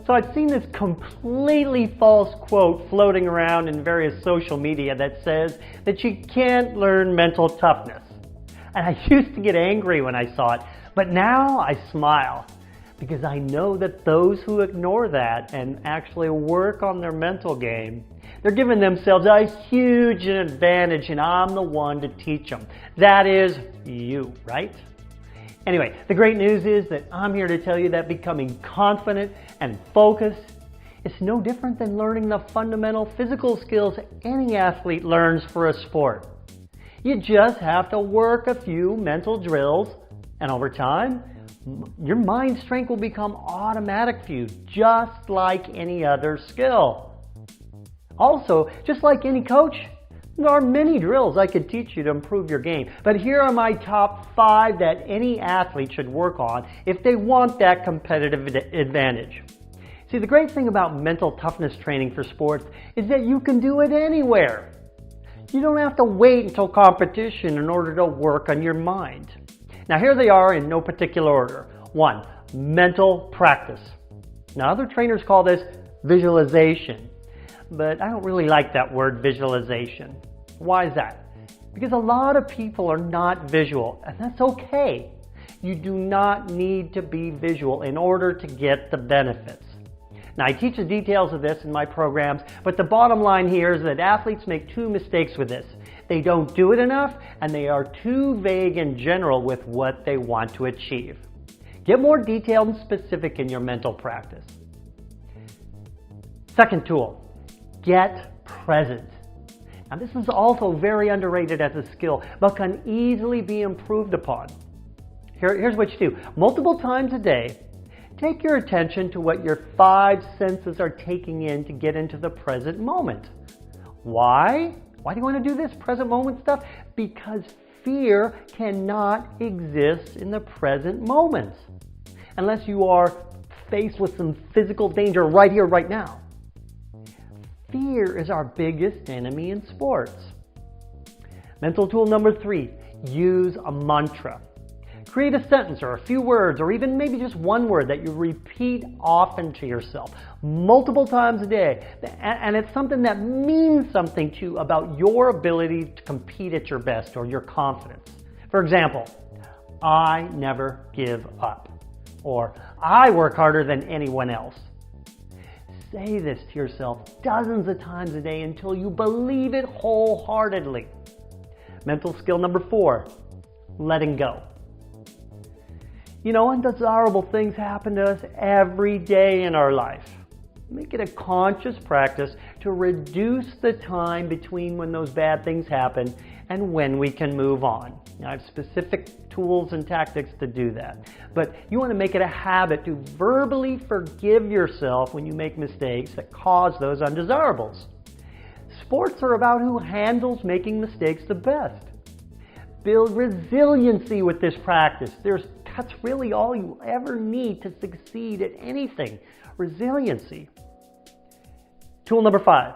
So I've seen this completely false quote floating around in various social media that says that you can't learn mental toughness. And I used to get angry when I saw it, but now I smile because I know that those who ignore that and actually work on their mental game, they're giving themselves a huge advantage, and I'm the one to teach them. That is you, right? Anyway, the great news is that I'm here to tell you that becoming confident and focused is no different than learning the fundamental physical skills any athlete learns for a sport. You just have to work a few mental drills, and over time, your mind strength will become automatic for you, just like any other skill. Also, just like any coach, there are many drills I could teach you to improve your game, but here are my top 5 that any athlete should work on if they want that competitive advantage. See, the great thing about mental toughness training for sports is that you can do it anywhere. You don't have to wait until competition in order to work on your mind. Now here they are in no particular order. 1, mental practice. Now other trainers call this visualization. But I don't really like that word visualization. Why is that? Because a lot of people are not visual, and that's okay. You do not need to be visual in order to get the benefits. Now I teach the details of this in my programs, but the bottom line here is that athletes make 2 mistakes with this. They don't do it enough, and they are too vague in general with what they want to achieve. Get more detailed and specific in your mental practice. Second tool. Get present. Now this is also very underrated as a skill, but can easily be improved upon. Here's what you do. Multiple times a day, take your attention to what your 5 senses are taking in to get into the present moment. Why? Why do you want to do this present moment stuff? Because fear cannot exist in the present moment unless you are faced with some physical danger right here, right now. Fear is our biggest enemy in sports. Mental tool number 3, use a mantra. Create a sentence or a few words or even maybe just one word that you repeat often to yourself multiple times a day. And it's something that means something to you about your ability to compete at your best or your confidence. For example, I never give up, or I work harder than anyone else. Say this to yourself dozens of times a day until you believe it wholeheartedly. Mental skill number 4, letting go. You know, undesirable things happen to us every day in our life. Make it a conscious practice to reduce the time between when those bad things happen and when we can move on. Now, I have specific tools and tactics to do that. But you want to make it a habit to verbally forgive yourself when you make mistakes that cause those undesirables. Sports are about who handles making mistakes the best. Build resiliency with this practice. That's really all you ever need to succeed at anything. Resiliency. Tool number 5.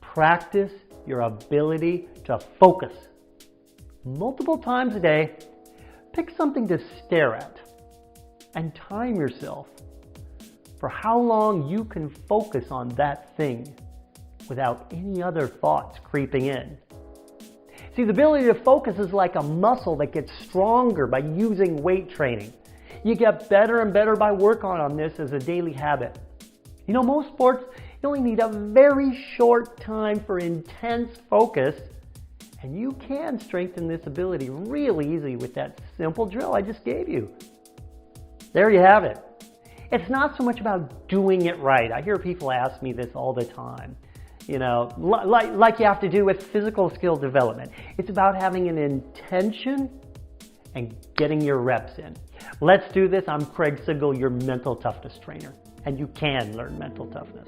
Practice your ability to focus. Multiple times a day, pick something to stare at and time yourself for how long you can focus on that thing without any other thoughts creeping in. See, the ability to focus is like a muscle that gets stronger by using weight training. You get better and better by working on this as a daily habit. You know, most sports, you only need a very short time for intense focus, and you can strengthen this ability really easy with that simple drill I just gave you. There you have it. It's not so much about doing it right. I hear people ask me this all the time. You know, like you have to do with physical skill development. It's about having an intention and getting your reps in. Let's do this. I'm Craig Sigl, your mental toughness trainer, and you can learn mental toughness.